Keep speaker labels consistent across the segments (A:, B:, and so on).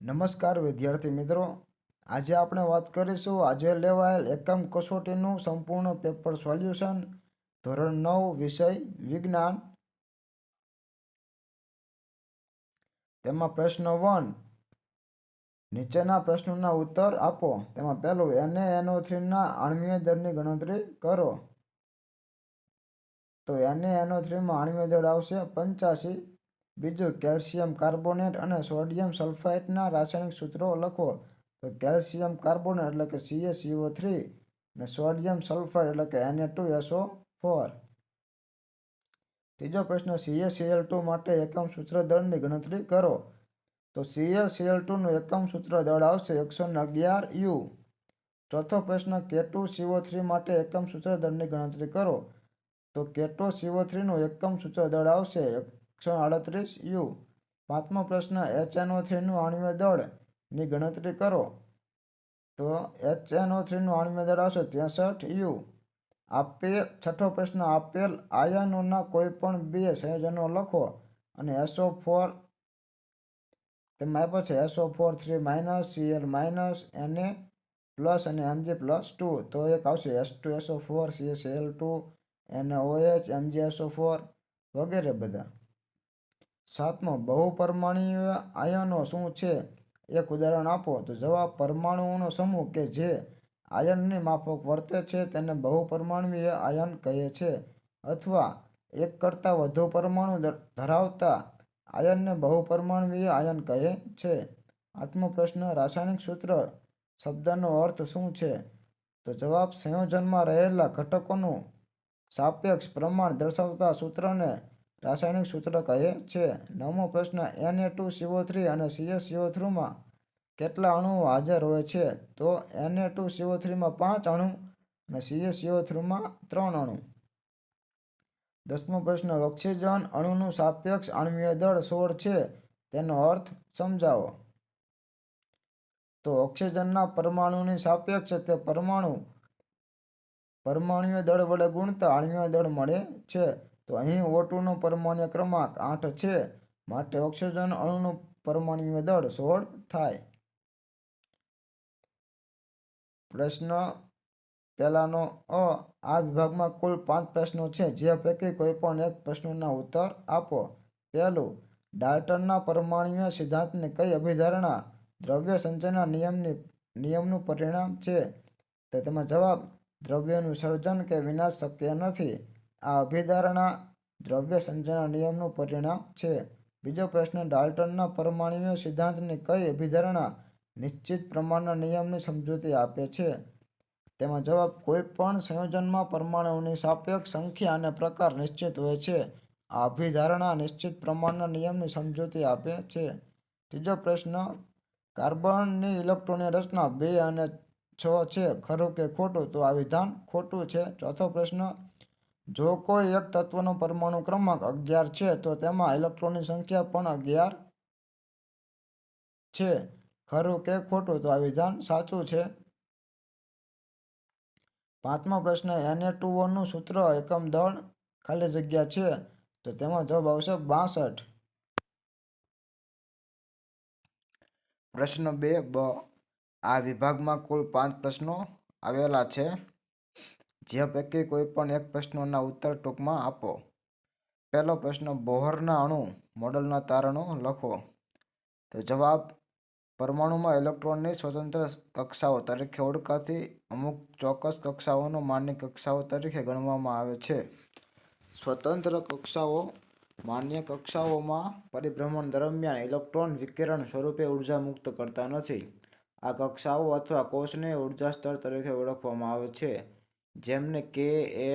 A: નમસ્કાર વિદ્યાર્થી મિત્રો, આજે આપણે વાત કરીશું આજે લેવાયેલ એકમ કસોટીનું સંપૂર્ણ પેપર સોલ્યુશન, ધોરણ 9 વિષય વિજ્ઞાન. તેમાં પ્રશ્ન 1, નીચેના પ્રશ્નોના ઉત્તર આપો. તેમાં પહેલું, NaNO3ના આણ્વીય દળની ગણતરી કરો. તો NaNO3માં આણ્વીય દળ આવશે 85. બીજું, કેલ્શિયમ કાર્બોનેટ અને સોડિયમ સલ્ફાઇડના રાસાયણિક સૂત્રો લખો. તો કેલ્શિયમ કાર્બોનેટ એટલે કે CaCO3 અને સોડિયમ સલ્ફાઇડ એટલે કે Na2SO4. ત્રીજો પ્રશ્ન, CaCl2 માટે એકમ સૂત્ર દળની ગણતરી કરો. તો CaCl2 નું એકમ સૂત્ર દળ આવશે 111 U. ચોથો પ્રશ્ન, K2CO3 માટે એકમ સૂત્ર દળની ગણતરી કરો. તો K2CO3 નું એકમ સૂત્ર દળ આવશે 138 U. પાંચમો પ્રશ્ન, HNO3 નું આણ્વીય દળની ગણતરી કરો. તો HNO3 નું આણ્વીય દળ આવશે 63 U. છઠ્ઠો પ્રશ્ન, આપેલ આયનોના કોઈ પણ બે સંયોજનો લખો અને SO4 તેમાં આપ્યો છે SO4 3- Cl- Na+ અને Mg+2. તો એક આવશે H2SO4 CaCl2 NaOH MgSO4 વગેરે બધા. સાતમો, બહુપરમાણુય આયનો શું છે? એક ઉદાહરણ આપો. તો જવાબ, પરમાણુઓનો સમૂહ કે જે આયનની માફક વર્તે છે તેને બહુપરમાણુય આયન કહે છે, અથવા એક કરતાં વધુ પરમાણુ ધરાવતા આયનને બહુપરમાણુય આયન કહે છે. આઠમો પ્રશ્ન, રાસાયણિક સૂત્ર શબ્દનો અર્થ શું છે? તો જવાબ, સંયોજનમાં રહેલા ઘટકોનું સાપેક્ષ પ્રમાણ દર્શાવતા સૂત્રને રાસાયણિક સૂત્ર કહે છે. નવમો પ્રશ્ન, Na2CO3 અને CaCO3માં કેટલા અણુઓ હાજર હોય છે? તો Na2CO3માં 5 અણુ અને CaCO3માં 3 અણુ. દસમો પ્રશ્ન, ઓક્સિજન અણુનું સાપેક્ષ આણ્વીય દળ 16 છે, તેનો અર્થ સમજાવો. તો ઓક્સિજનના પરમાણુની સાપેક્ષ તે પરમાણુય દળ વડે ગુણતા આણ્વીય દળ મળે છે. તો અહીં O2 નો પરમાણ્વીય ક્રમાંક 8 છે, માટે ઓક્સિજન અણુનું પરમાણ્વીય દળ 16 થાય. પ્રશ્ન પહેલાનો આ વિભાગમાં કુલ 5 પ્રશ્નો છે, જે પૈકી કોઈ પણ એક પ્રશ્નોના ઉત્તર આપો. પહેલું, ડાલ્ટનના પરમાણ્વીય સિદ્ધાંતની કઈ અભિધારણા દ્રવ્ય સંચયના નિયમનું પરિણામ છે? તો તેમાં જવાબ, દ્રવ્યનું સર્જન કે વિનાશ શક્ય નથી. આ અભિધારણા દ્રવ્ય સંચયના નિયમનું પરિણામ છે. બીજો પ્રશ્ન, ડાલ્ટનના પરમાણ્વીય સિદ્ધાંતની કઈ અભિધારણા નિશ્ચિત પ્રમાણના નિયમની સમજૂતી આપે છે? તેમાં જવાબ, કોઈ પણ સંયોજનમાં પરમાણુઓની સાપેક્ષ સંખ્યા અને પ્રકાર નિશ્ચિત હોય છે. આ અભિધારણા નિશ્ચિત પ્રમાણના નિયમની સમજૂતી આપે છે. ત્રીજો પ્રશ્ન, કાર્બનની ઇલેક્ટ્રોનની રચના 2 અને 6 છે, ખરું કે ખોટું? તો આ વિધાન ખોટું છે. ચોથો પ્રશ્ન, જો કોઈ એક તત્વનો પરમાણુ ક્રમાંક 11 છે, તો તેમાં ઇલેક્ટ્રોનની સંખ્યા પણ 11 છે, ખરું કે ખોટું? તો આ વિધાન સાચું છે. પાંચમો પ્રશ્ન, Na2O નું સૂત્ર એકમ દળ ખાલી જગ્યા છે, તો તેમાં જવાબ આવશે 62. પ્રશ્ન 2 આ વિભાગમાં કુલ 5 પ્રશ્નો આવેલા છે, જે પૈકી કોઈ પણ એક પ્રશ્નોના ઉત્તર ટૂંકમાં આપો. પહેલો પ્રશ્ન, બોહરના અણુ મોડેલના તારણો લખો. તો જવાબ, પરમાણુમાં ઇલેક્ટ્રોનની સ્વતંત્ર કક્ષાઓ તરીકે ઓળખાતી અમુક ચોક્કસ કક્ષાઓને માન્ય કક્ષાઓ તરીકે ગણવામાં આવે છે. સ્વતંત્ર કક્ષાઓ માન્ય કક્ષાઓમાં પરિભ્રમણ દરમિયાન ઇલેક્ટ્રોન વિકિરણ સ્વરૂપે ઉર્જા મુક્ત કરતા નથી. આ કક્ષાઓ અથવા કોષને ઉર્જા સ્તર તરીકે ઓળખવામાં આવે છે, જેમને K,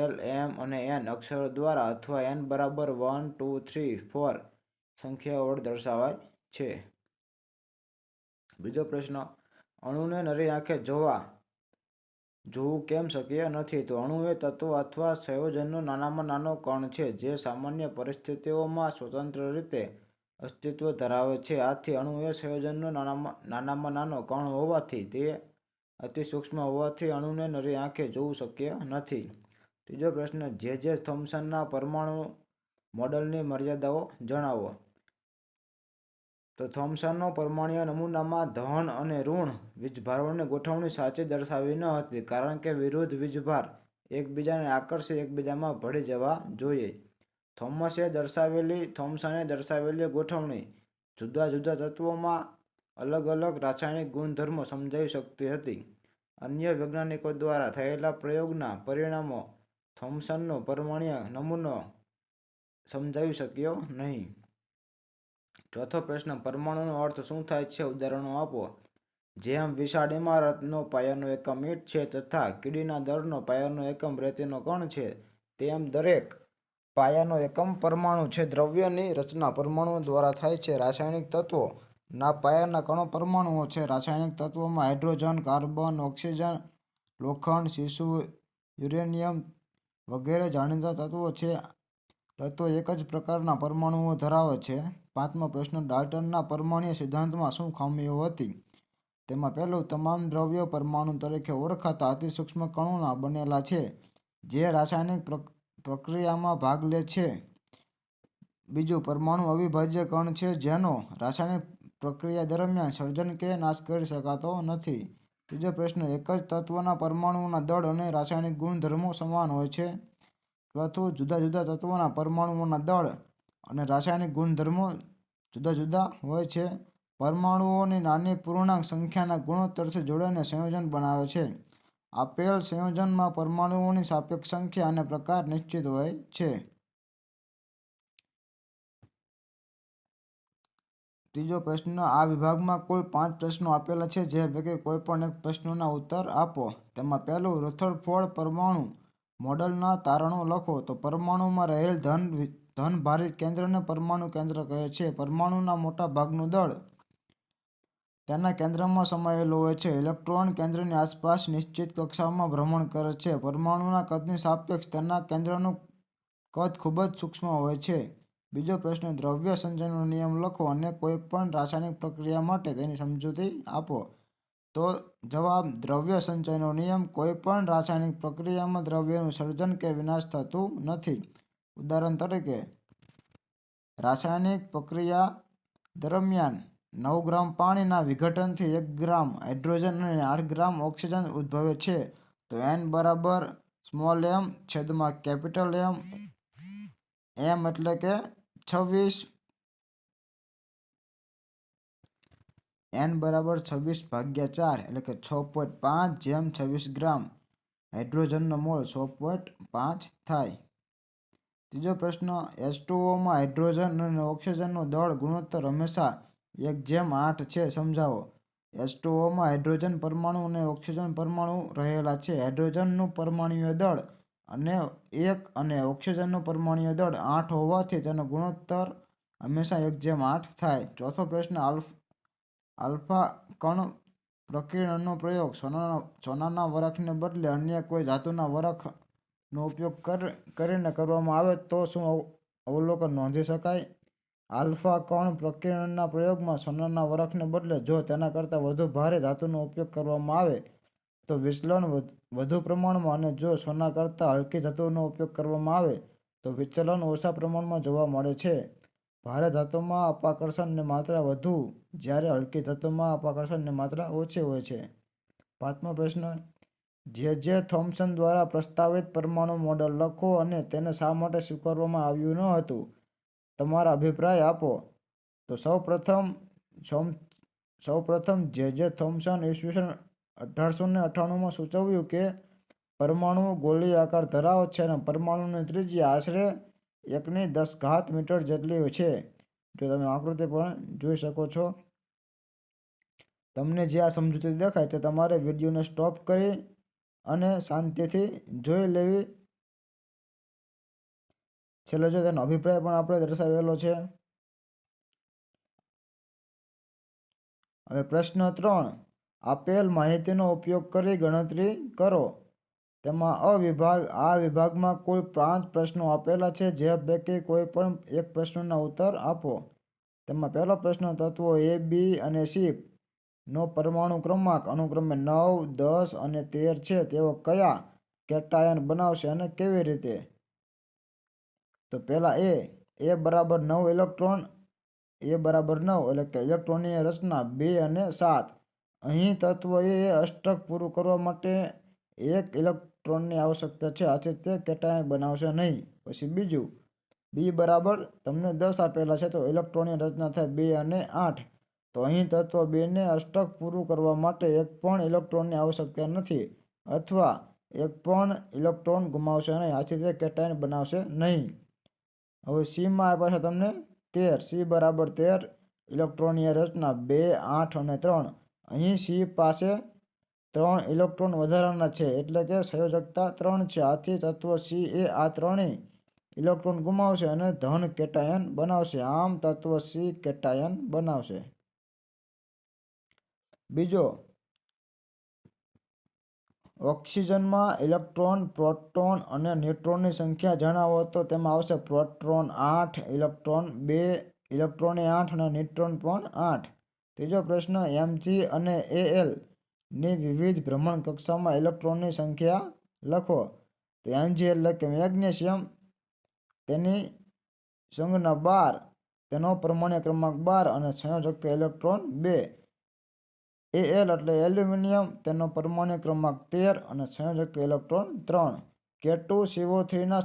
A: L, M અને N અક્ષરો દ્વારા અથવા N બરાબર 1, 2, 3, 4 સંખ્યાઓ વડે દર્શાવાય છે. બીજો પ્રશ્ન, અણુને નરી આંખે જોવું કેમ શક્ય નથી? તો અણુ એ તત્વ અથવા સંયોજનનો નાનામાં નાનો કણ છે, જે સામાન્ય પરિસ્થિતિઓમાં સ્વતંત્ર રીતે અસ્તિત્વ ધરાવે છે. આથી અણુ એ સંયોજનનો નાનામાં નાનો કણ હોવાથી તે અતિ સૂક્ષ્મ હોવાથી અણુને નરી આંખે જોવું શક્ય નથી. ત્રીજો પ્રશ્ન, J.J. થોમ્પસનના પરમાણુ મોડેલની મર્યાદાઓ જણાવો. તો થોમ્સનનો પરમાણ્વીય નમૂનામાં ધન અને ઋણ વીજભારોની ગોઠવણી સાચી દર્શાવી ન હતી, કારણ કે વિરુદ્ધ વીજભાર એકબીજાને આકર્ષી એકબીજામાં ભળી જવા જોઈએ. થોમ્સને દર્શાવેલી ગોઠવણી જુદા જુદા તત્વોમાં અલગ અલગ રાસાયણિક ગુણધર્મો સમજાવી શકતી હતી. અન્ય વૈજ્ઞાનિકો દ્વારા થયેલા પ્રયોગના પરિણામો થોમ્સનનો પરમાણ્વીય નમૂનો સમજાવી શક્યો નહીં. ચોથો પ્રશ્ન, પરમાણુનો અર્થ શું થાય છે? ઉદાહરણો આપો. જેમ વિશાળ ઇમારતનો પાયાનો એકમ ઈંટ છે તથા કીડીના દળનો પાયાનો એકમ રેતીનો કણ છે, તેમ દરેક પાયાનો એકમ પરમાણુ છે. દ્રવ્યની રચના પરમાણુઓ દ્વારા થાય છે. રાસાયણિક તત્વો ના પાયાના કણો પરમાણુઓ છે. રાસાયણિક તત્વોમાં હાઇડ્રોજન, કાર્બન, ઓક્સિજન, લોખંડ, સીસુ, યુરેનિયમ વગેરે જાણીતા તત્વો છે. તત્વો એક જ પ્રકારના પરમાણુઓ ધરાવે છે. પાંચમો પ્રશ્ન, ડાલ્ટનના પરમાણ્વીય સિદ્ધાંતમાં શું ખામીઓ હતી? તેમાં પહેલું, તમામ દ્રવ્યો પરમાણુ તરીકે ઓળખાતા અતિસૂક્ષ્મ કણોના બનેલા છે, જે રાસાયણિક પ્રક્રિયામાં ભાગ લે છે. બીજું, પરમાણુ અવિભાજ્ય કણ છે, જેનો રાસાયણિક પ્રક્રિયા દરમિયાન સર્જન કે નાશ કરી શકાતો નથી. ત્રીજો પ્રશ્ન, એક જ તત્વના પરમાણુઓના દળ અને રાસાયણિક ગુણધર્મો સમાન હોય છે. ચોથું, જુદા જુદા તત્વોના પરમાણુઓના દળ અને રાસાયણિક ગુણધર્મો જુદા જુદા હોય છે. પરમાણુઓની નાની પૂર્ણાંક સંખ્યાના ગુણોત્તરથી જોડાઈને સંયોજન બનાવે છે. આપેલ સંયોજનમાં પરમાણુઓની સાપેક્ષ સંખ્યા અને પ્રકાર નિશ્ચિત હોય છે. ત્રીજો પ્રશ્ન, આ વિભાગમાં કુલ 5 પ્રશ્નો આપેલા છે, જે પૈકી કોઈ પણ એક પ્રશ્નના ઉત્તર આપો. તેમાં પહેલું, રથરફોર્ડ પરમાણુ મોડલના તારણો લખો. તો પરમાણુમાં રહેલ ધનભારિત કેન્દ્રને પરમાણુ કેન્દ્ર કહે છે. પરમાણુના મોટા ભાગનું દળ તેના કેન્દ્રમાં સમાયેલું હોય છે. ઇલેક્ટ્રોન કેન્દ્રની આસપાસ નિશ્ચિત કક્ષામાં ભ્રમણ કરે છે. પરમાણુના કદની સાપેક્ષ તેના કેન્દ્રનું કદ ખૂબ જ સૂક્ષ્મ હોય છે. બીજો પ્રશ્ન, દ્રવ્ય સંચયનો નિયમ લખો અને કોઈ પણ રાસાયણિક પ્રક્રિયા માટે તેની સમજૂતી આપો. તો જવાબ, દ્રવ્ય સંચયનો નિયમ, કોઈ પણ રાસાયણિક પ્રક્રિયામાં દ્રવ્યનું સર્જન કે વિનાશ થતું નથી. ઉદાહરણ તરીકે, રાસાયણિક પ્રક્રિયા દરમિયાન 9 ગ્રામ પાણીના વિઘટનથી 1 ગ્રામ હાઇડ્રોજન અને 8 ગ્રામ ઓક્સિજન ઉદ્ભવે છે. તો n બરાબર m/M, m એટલે કે 26, n બરાબર 26/4 એટલે કે 6.5 જેમ 26 ગ્રામ હાઇડ્રોજનનો મોલ 100.5 થાય. ત્રીજો પ્રશ્ન, H2Oમાં હાઇડ્રોજન અને ઓક્સિજનનો દળ ગુણોત્તર હંમેશા 1:8 છે, સમજાવો. H2Oમાં હાઇડ્રોજન પરમાણુ અને ઓક્સિજન પરમાણુ રહેલા છે. હાઇડ્રોજનનું પરમાણ્વીય દળ 1 અને ઓક્સિજનનું પરમાણ્વીય દળ 8 હોવાથી તેનો ગુણોત્તર હંમેશા 1:8 થાય. ચોથો પ્રશ્ન, આલ્ફા કણ પ્રકીર્ણનનો પ્રયોગ સોનાના વરખને બદલે અન્ય કોઈ ધાતુના વરખનો ઉપયોગ કરીને કરવામાં આવે તો શું અવલોકન નોંધી શકાય? આલ્ફા કણ પ્રકીર્ણનના પ્રયોગમાં સોનાના વરખને બદલે જો તેના કરતાં વધુ ભારે ધાતુનો ઉપયોગ કરવામાં આવે તો વિચલન વધુ પ્રમાણમાં, અને જો સોના કરતાં હલકી ધાતુનો ઉપયોગ કરવામાં આવે તો વિચલન ઓછા પ્રમાણમાં જોવા મળે છે. ભારે ધાતુમાં અપાકર્ષણની માત્રા વધુ, જ્યારે હલકી ધાતુમાં અપાકર્ષણની માત્રા ઓછી હોય છે. પાંચમો પ્રશ્ન, જે થોમ્સન દ્વારા પ્રસ્તાવિત પરમાણુ મોડેલ લખો અને તેને શા માટે સ્વીકારવામાં આવ્યું ન હતું? તમારા અભિપ્રાય આપો. તો સૌપ્રથમ જે થોમ્સન ઈસવીસન 1898માં સૂચવ્યું કે પરમાણુ ગોળીય આકાર ધરાવે છે અને પરમાણુની ત્રિજ્યા આશરે 1.10 મીટર જેટલી છે. જો તમે આકૃતિ પણ જોઈ શકો છો. તમને જે આ સમજૂતી દેખાય તે તમારે વિડીયોને સ્ટોપ કરી અને શાંતિથી જોઈ લેવી. છેલ્લે જો તેનો અભિપ્રાય પણ આપણે દર્શાવેલો છે. હવે પ્રશ્ન 3, આપેલ માહિતીનો ઉપયોગ કરી ગણતરી કરો. તેમાં આ વિભાગમાં કુલ 5 પ્રશ્નો આપેલા છે, જે પૈકી કોઈ પણ એક પ્રશ્નના ઉત્તર આપો. તેમાં પહેલો પ્રશ્ન, તત્વો A, B અને C નો પરમાણુ ક્રમાંક અનુક્રમે 9, 10 અને 13 છે. તેઓ કયા કેટાયન બનાવશે અને કેવી રીતે? તો પહેલા A બરાબર 9 ઇલેક્ટ્રોન એ બરાબર 9 એટલે કે ઇલેક્ટ્રોનની રચના 2 અને 7. અહીં તત્વ એ અષ્ટક પૂરું કરવા માટે એક ઇલેક્ટ્રોનની આવશ્યકતા છે, આથી તે કેટાયન બનાવશે નહીં. પછી બીજું બી બરાબર તમને 10 આપેલા છે, તો ઇલેક્ટ્રોનની રચના થાય 2 અને 8. તો અહીં તત્વ 2ને અષ્ટક પૂરું કરવા માટે એક પણ ઇલેક્ટ્રોનની આવશ્યકતા નથી, અથવા એક પણ ઇલેક્ટ્રોન ગુમાવશે નહીં, આથી તે કેટાયન બનાવશે નહીં. હવે સીમાં આપ્યા છે તમને 13. સી બરાબર 13 ઇલેક્ટ્રોનની રચના 2, 8 અને 3. અહીં સી પાસે 3 ઇલેક્ટ્રોન વધારાના છે, એટલે કે સંયોજકતા 3 છે, આથી તત્વ સી એ આ ત્રણેય ઇલેક્ટ્રોન ગુમાવશે અને ધન કેટાયન બનાવશે. આમ તત્વ સી કેટાયન બનાવશે. બીજો, ઓક્સિજનમાં ઇલેક્ટ્રોન, પ્રોટોન અને ન્યુટ્રોનની સંખ્યા જણાવો. તો તેમાં આવશે પ્રોટોન 8, ઇલેક્ટ્રોન 2, ઇલેક્ટ્રોન 8 અને ન્યુટ્રોન પણ 8. ત્રીજો પ્રશ્ન, એમજી અને એએલ ની વિવિધ ભ્રમણ કક્ષામાં ઇલેક્ટ્રોનની સંખ્યા લખો. તો એમજી એટલે કે મેગ્નેશિયમ, તેની સંજ્ઞા 12, તેનો પરમાણ્વીય ક્રમાંક 12 અને સંયોજકતા ઇલેક્ટ્રોન 2. એલ એટલે એલ્યુમિનિયમ, તેનો પરમાણ્વીય ક્રમાંક 13 અને સંયોજકતા ઇલેક્ટ્રોન 3. K2CO3 ના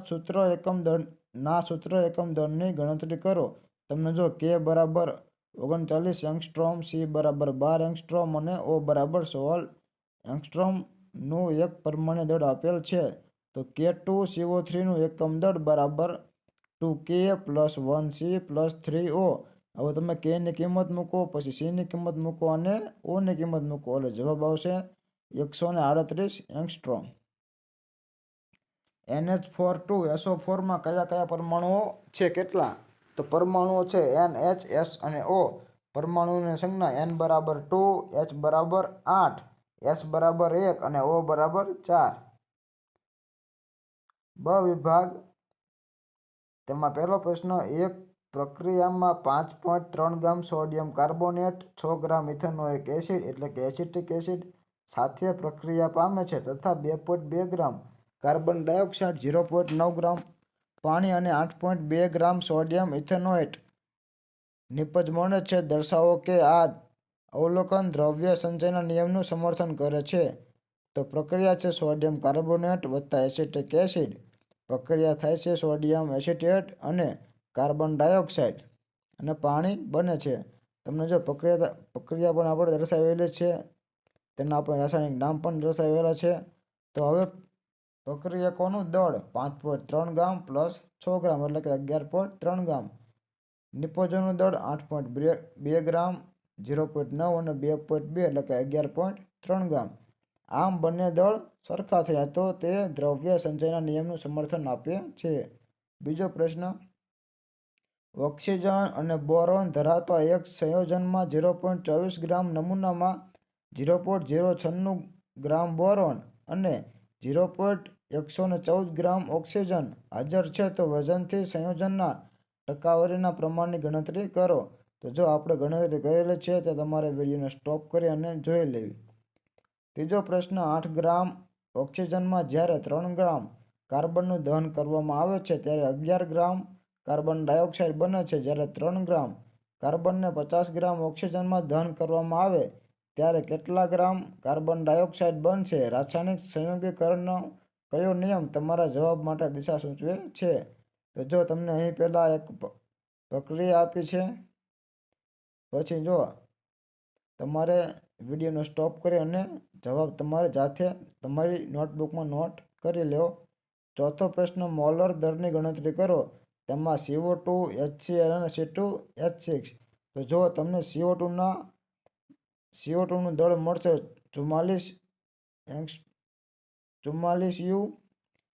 A: સૂત્ર એકમ દળની ગણતરી કરો. તમને જો કે બરાબર 39 એંગસ્ટ્રોમ, સી બરાબર 12 એંગસ્ટ્રોમ અને ઓ બરાબર 16 એંગસ્ટ્રોમનું એક પરમાણ્વીય દળ આપેલ છે. તો K2CO3 નું એકમ દળ બરાબર 2K + 1C + 3O. હવે તમે કે ની કિંમત મૂકો, પછી સી ની કિંમત મૂકો અને ઓ ની કિંમત મૂકો, એટલે જવાબ આવશે 138 એંગસ્ટ્રોમ. NH4 SO4 માં કયા કયા પરમાણુઓ છે, કેટલા? તો પરમાણુઓ છે NH, S અને O. પરમાણુની સંજ્ઞા N બરાબર 2, H બરાબર 8, S બરાબર 1 અને O બરાબર 4. બ વિભાગ, તેમાં પહેલો પ્રશ્ન, એક પ્રક્રિયામાં 5.3 ગ્રામ સોડિયમ કાર્બોનેટ 6 ગ્રામ ઇથેનોઇક એસિડ એટલે કે એસિટિક એસિડ સાથે પ્રક્રિયા પામે છે, તથા 2.2 ગ્રામ કાર્બન ડાયોક્સાઇડ, 0.9 ગ્રામ પાણી અને 8.2 ગ્રામ સોડિયમ ઇથેનોએટ નિપજ મળે છે. દર્શાવો કે આ અવલોકન દ્રવ્ય સંચયના નિયમનું સમર્થન કરે છે. તો પ્રક્રિયા છે સોડિયમ કાર્બોનેટ વત્તા એસિટિક એસિડ. પ્રક્રિયા થાય છે સોડિયમ એસિટેટ અને કાર્બન ડાયોક્સાઇડ અને પાણી બને છે. તમને જો પ્રક્રિયા પણ આપણે દર્શાવેલી છે, તેના આપણે રાસાયણિક નામ પણ દર્શાવેલા છે. તો હવે પ્રક્રિયકોનું દળ 5.3 ગ્રામ પ્લસ 6 ગ્રામ એટલે કે 11.3 ગ્રામ. નિપજોનું દળ 8.2 ગ્રામ, 0.9 અને 2.2 એટલે કે 11.3 ગ્રામ. આમ બંને દળ સરખા થયા, તો તે દ્રવ્ય સંચયના નિયમનું સમર્થન આપે છે. બીજો પ્રશ્ન, ઓક્સિજન અને બોરોન ધરાવતા એક સંયોજનમાં 0.24 ગ્રામ નમૂનામાં 0.096 ગ્રામ બોરોન અને 0.114 ગ્રામ ઓક્સિજન હાજર છે, તો વજનથી સંયોજનના ટકાવારીના પ્રમાણની ગણતરી કરો. તો જો આપણે ગણતરી કરેલી છે, તો તમારે વિડીયોને સ્ટોપ કરી અને જોઈ લેવી. ત્રીજો પ્રશ્ન, 8 ગ્રામ ઓક્સિજનમાં જ્યારે 3 ગ્રામ કાર્બનનું દહન કરવામાં આવે છે, ત્યારે 11 ગ્રામ કાર્બન ડાયોક્સાઇડ બને છે. જ્યારે 3 ગ્રામ કાર્બનને 50 ગ્રામ ઓક્સિજનમાં દહન કરવામાં આવે ત્યારે કેટલા ગ્રામ કાર્બન ડાયોક્સાઇડ બનશે? રાસાયણિક સંયોગીકરણનો કયો નિયમ તમારા જવાબ માટે દિશા સૂચવે છે? તો જો તમને અહીં પહેલા એક પ્રક્રિયા આપી છે, પછી જો તમારે વિડીયોનો સ્ટોપ કરી અને જવાબ તમારે જાતે તમારી નોટબુકમાં નોટ કરી લેવો. ચોથો પ્રશ્ન, મોલર દરની ગણતરી કરો. તેમાં CO2, HCl અને C2H6. તો જો તમને CO2 નું દળ મળશે 44 U,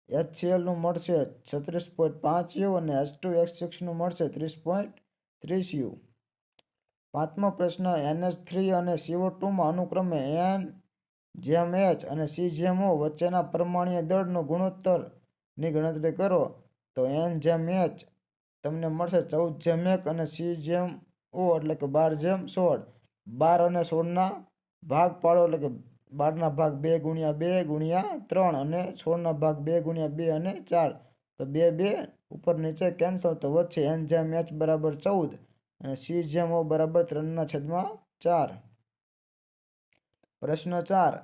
A: HCl નું મળશે 36.5 U અને H2H6 નું મળશે 30.30 U. પાંચમો પ્રશ્ન, NH3 અને CO2 માં અનુક્રમે N/H અને C/O વચ્ચેના પરમાણ્વીય દળનો ગુણોત્તરની ગણતરી કરો. તો N/H તમને મળશે 14/1 અને C/O એટલે કે 12/16. 12 અને 16ના ભાગ પાડો એટલે કે 12ના ભાગ 2 × 2 × 3 અને 16ના ભાગ 2 × 2 અને 4. તો 2 ઉપર નીચે કેન્સલ, તો વચ્ચે N/H બરાબર 14 અને CgMO બરાબર 3/4. પ્રશ્ન 4.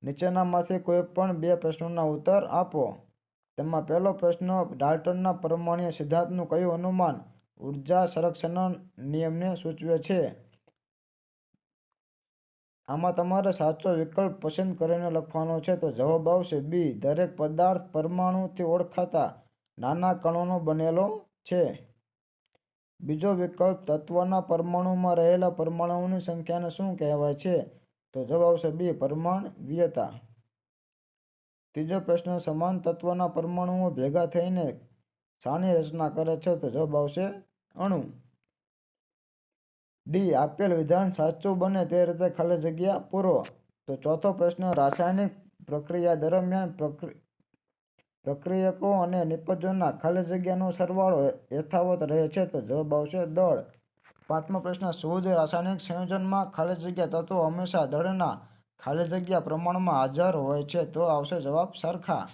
A: નીચેનામાંથી કોઈ પણ બે પ્રશ્નોના ઉત્તર આપો. તેમાં પહેલો પ્રશ્ન, ડાલ્ટનના પરમાણ્વીય સિદ્ધાંતનું કયું અનુમાન ઉર્જા સંરક્ષણના નિયમને સૂચવે છે? આમાં તમારે સાચો વિકલ્પ પસંદ કરીને લખવાનો છે. તો જવાબ આવશે બી. દરેક પદાર્થ પરમાણુથી ઓળખાતા નાના કણોનો બનેલો છે. બીજો વિકલ્પ, તત્વના પરમાણુમાં રહેલા પરમાણુઓની સંખ્યાને શું કહેવાય છે? તો જવાબ આવશે બી. પરમાણ્વીયતા. ત્રીજો પ્રશ્ન, સમાન તત્વના પરમાણુઓ ભેગા થઈને શાની રચના કરે છે? તો જવાબ આવશે અણુ. ડી. આપેલ વિધાન સાચું બને તે રીતે ખાલી જગ્યા પૂરો. તો ચોથો પ્રશ્ન, રાસાયણિક પ્રક્રિયા દરમિયાન પ્રક્રિયકો અને નિપજોના ખાલી જગ્યાનો સરવાળો યથાવત રહે છે. તો જવાબ આવશે દળ. પાંચમો પ્રશ્ન, શુદ્ધ રાસાયણિક સંયોજનમાં ખાલી જગ્યા તત્વો હંમેશા દળના ખાલી જગ્યા પ્રમાણમાં હાજર હોય છે. તો આવશે જવાબ સરખા.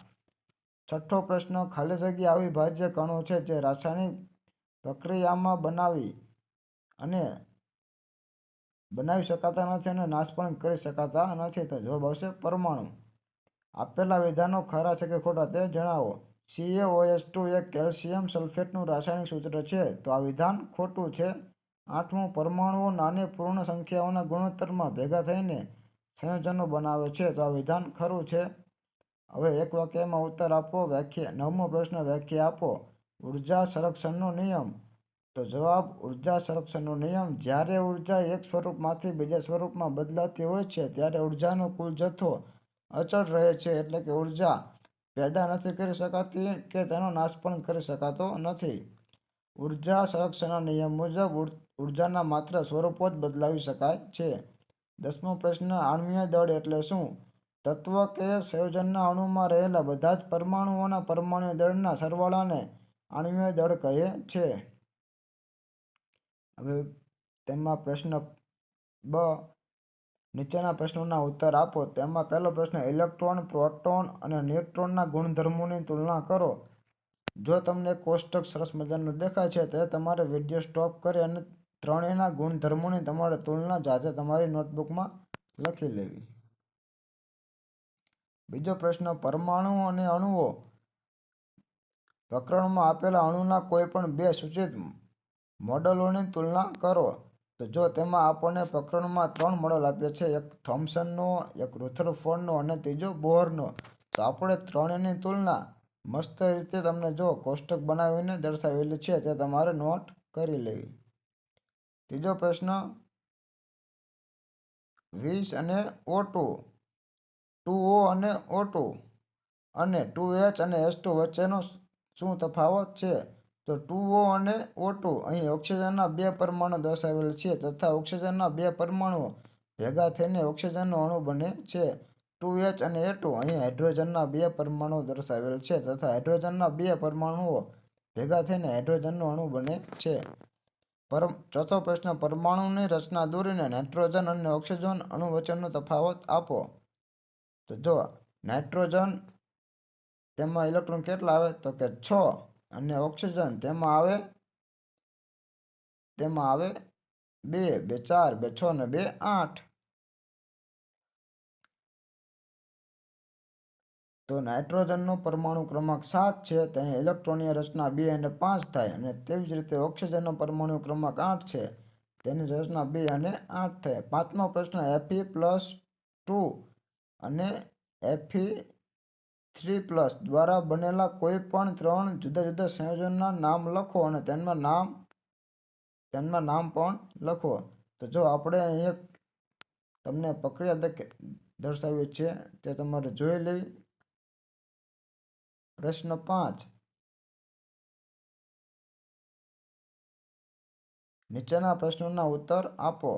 A: છઠ્ઠો પ્રશ્ન, ખાલી જગ્યા અવિભાજ્ય કણો છે જે રાસાયણિક પ્રક્રિયામાં બનાવી શકાતા નથી અને નાશ પણ કરી શકાતા નથી. તો જવાબ આવશે પરમાણુ. આપેલા વિધાનો ખરા છે કે ખોટા તે જણાવો. CaOH2 એક કેલ્શિયમ સલ્ફેટનું રાસાયણિક સૂત્ર છે. તો આ વિધાન ખોટું છે. આઠમું, પરમાણુઓ નાની પૂર્ણ સંખ્યાઓના ગુણોત્તરમાં ભેગા થઈને સંયોજનો બનાવે છે. તો આ વિધાન ખરું છે. હવે એક વાક્યમાં ઉત્તર આપો. નવમો પ્રશ્ન, વ્યાખ્યા આપો. ઉર્જા સંરક્ષણનો નિયમ. તો જવાબ, ઉર્જા સંરક્ષણનો નિયમ, જ્યારે ઉર્જા એક સ્વરૂપમાંથી બીજા સ્વરૂપમાં બદલાતી હોય છે ત્યારે ઉર્જાનો કુલ જથ્થો અચળ રહે છે. એટલે કે ઉર્જા પેદા નથી કરી શકાતી કે તેનો નાશ પણ કરી શકાતો નથી. ઉર્જા સંરક્ષણના નિયમ મુજબ ઉર્જાના માત્ર સ્વરૂપો જ બદલાવી શકાય છે. 10મો પ્રશ્ન, આણ્વીય દળ એટલે શું? તત્વ કે સંયોજનના અણુમાં રહેલા બધા જ પરમાણુઓના પરમાણ્વીય દળના સરવાળાને આણ્વીય દળ કહે છે. હવે તેમાં પ્રશ્ન બ, નીચેના પ્રશ્નોના ઉત્તર આપો. તેમાં પહેલો પ્રશ્ન, ઇલેક્ટ્રોન, પ્રોટોન અને ન્યુટ્રોનના ગુણધર્મોની તુલના કરો. જો તમને કોષ્ટક સરસ મજાનું દેખાય છે તે તમારે વિડીયો સ્ટોપ કરી અને ત્રણેયના ગુણધર્મોની તમારે તુલના જાતે તમારી નોટબુકમાં લખી લેવી. બીજો પ્રશ્ન, પરમાણુ અને અણુઓ પ્રકરણમાં આપેલા અણુના કોઈ પણ બે સૂચિત મોડેલોની તુલના કરો. તો જો તેમાં આપણને પ્રકરણમાં 3 મોડેલ આપ્યા છે, એક થોમ્સનનો, એક રુથરફોર્ડનો અને ત્રીજો બોહરનો. તો આપણે ત્રણેયની તુલના મસ્ત રીતે તમને જો કોષ્ટક બનાવીને દર્શાવેલી છે તે તમારે નોટ કરી લેવી. ત્રીજો પ્રશ્ન, 20 અને O2, 2O અને O2 અને 2H અને H2 વચ્ચેનો શું તફાવત છે? તો 2O અને O2, અહીં ઓક્સિજનના બે પરમાણુ દર્શાવેલ છે તથા ઓક્સિજનના બે પરમાણુઓ ભેગા થઈને ઓક્સિજનનો અણુ બને છે. 2H અને A2, અહીં હાઇડ્રોજનના બે પરમાણુ દર્શાવેલ છે તથા હાઇડ્રોજનના બે પરમાણુઓ ભેગા થઈને હાઇડ્રોજનનો અણુ બને છે. ચોથો પ્રશ્ન, પરમાણુની રચના દોરીને નાઇટ્રોજન અને ઓક્સિજન અણુ વચ્ચેનો તફાવત આપો. તો જો નાઇટ્રોજન, તેમાં ઇલેક્ટ્રોન કેટલા આવે? તો કે 6 અને ઓક્સિજન તેમાં આવે 2, 2 4, 2 6 અને 2 8. તો નાઇટ્રોજનનો પરમાણુ ક્રમાંક 7 છે. ત્યાં ઇલેક્ટ્રોનની રચના 2 અને 5 થાય અને તેવી જ રીતે ઓક્સિજનનો પરમાણુ ક્રમાંક 8 છે, તેની રચના 2 અને 8 થાય. પાંચમો પ્રશ્ન, Fe+2 અને Fe3+ દ્વારા બનેલા કોઈ પણ 3 જુદા જુદા સંયોજનના નામ લખો અને તેમના નામ પણ લખો. તો જો આપણે અહીં એક તમને પ્રક્રિયા દર્શાવી છે તે તમારે જોઈ લેવી. પ્રશ્ન 5, નીચેના પ્રશ્નોના ઉત્તર આપો.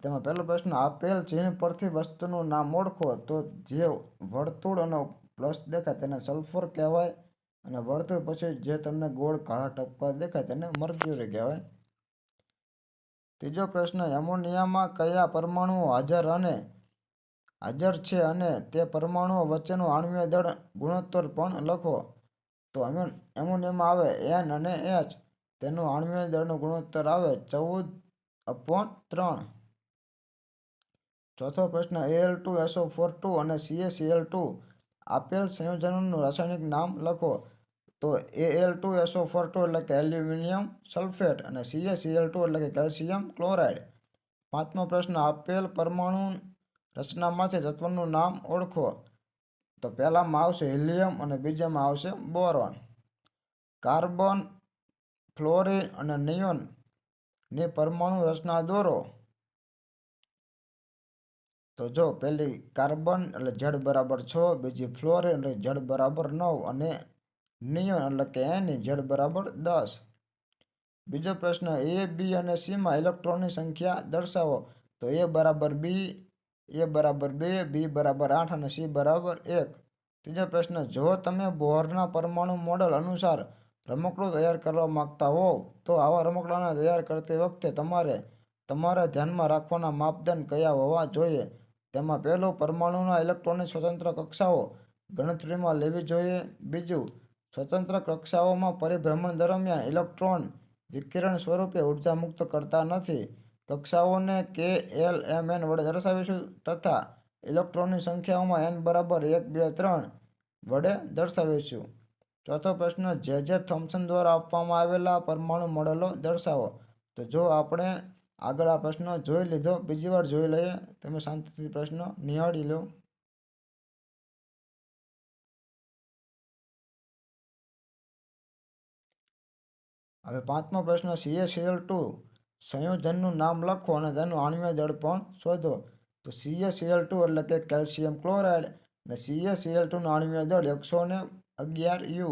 A: તેમાં પહેલો પ્રશ્ન, આપેલ ચિહ્ન પરથી વસ્તુનું નામ ઓળખો. તો જે વર્તુળ અને પ્લસ દેખાય તેને સલ્ફર કહેવાય અને વર્તુળ પછી જે તમને ગોળ કાળા ટપકા દેખાય તેને મર્ક્યુરી કહેવાય. ત્રીજો પ્રશ્ન, એમોનિયામાં કયા પરમાણુઓ હાજર છે અને તે પરમાણુઓ વચ્ચેનું આણ્વીય દળ ગુણોત્તર પણ લખો. તો એમોનિયામાં આવે N અને H તેનું આણ્વીય દળનો ગુણોત્તર આવે 14/3. ચોથો પ્રશ્ન Al2SO4 અને CaCl2 આપેલ સંયોજનોનું રાસાયણિક નામ લખો. તો Al2SO4 એટલે કે એલ્યુમિનિયમ સલ્ફેટ અને CaCl2 એટલે કે કેલ્શિયમ ક્લોરાઇડ. પાંચમો પ્રશ્ન આપેલ પરમાણુ રચનામાંથી તત્વનું નામ ઓળખો. તો પહેલામાં આવશે હિલિયમ અને બીજામાં આવશે બોરોન. કાર્બન, ફ્લોરિન અને નિયોન ની પરમાણુ રચના દોરો. તો જો પહેલી કાર્બન એટલે Z = 6, બીજી ફ્લોરિન એટલે Z = 9 અને નિયોન એટલે કે Na Z = 10. બીજો પ્રશ્ન A, B અને C માં ઇલેક્ટ્રોનની સંખ્યા દર્શાવો. તો A = B, A = 2, B = 8 અને C = 1. ત્રીજો પ્રશ્ન જો તમે બોરના પરમાણુ મોડેલ અનુસાર રમકડું તૈયાર કરવા માંગતા હોવ તો આવા રમકડાને તૈયાર કરતી વખતે તમારે તમારા ધ્યાનમાં રાખવાના માપદંડ કયા હોવા જોઈએ? તેમાં પહેલું, પરમાણુના ઇલેક્ટ્રોનની સ્વતંત્ર કક્ષાઓ ગણતરીમાં લેવી જોઈએ. બીજું, સ્વતંત્ર કક્ષાઓમાં પરિભ્રમણ દરમિયાન ઇલેક્ટ્રોન વિકિરણ સ્વરૂપે ઉર્જા મુક્ત કરતા નથી. કક્ષાઓને K, L, M, N વડે દર્શાવીશું તથા ઇલેક્ટ્રોનની સંખ્યાઓમાં n = 1, 2, 3 વડે દર્શાવીશું. ચોથો પ્રશ્ન J. થોમ્પસન દ્વારા આપવામાં આવેલા પરમાણુ મોડેલો દર્શાવો. તો જો આપણે આગળ આ પ્રશ્ન જોઈ લીધો, બીજી વાર જોઈ લઈએ. તમે શાંતિથી પ્રશ્ન નિહાળી લો. હવે પાંચમો પ્રશ્ન CaCl2 સંયોજનનું નામ લખો અને તેનું આણ્વીય દળ પણ શોધો. તો CaCl2 એટલે કે કેલ્શિયમ ક્લોરાઇડ અને CaCl2 નું આણ્વીય દળ 111U.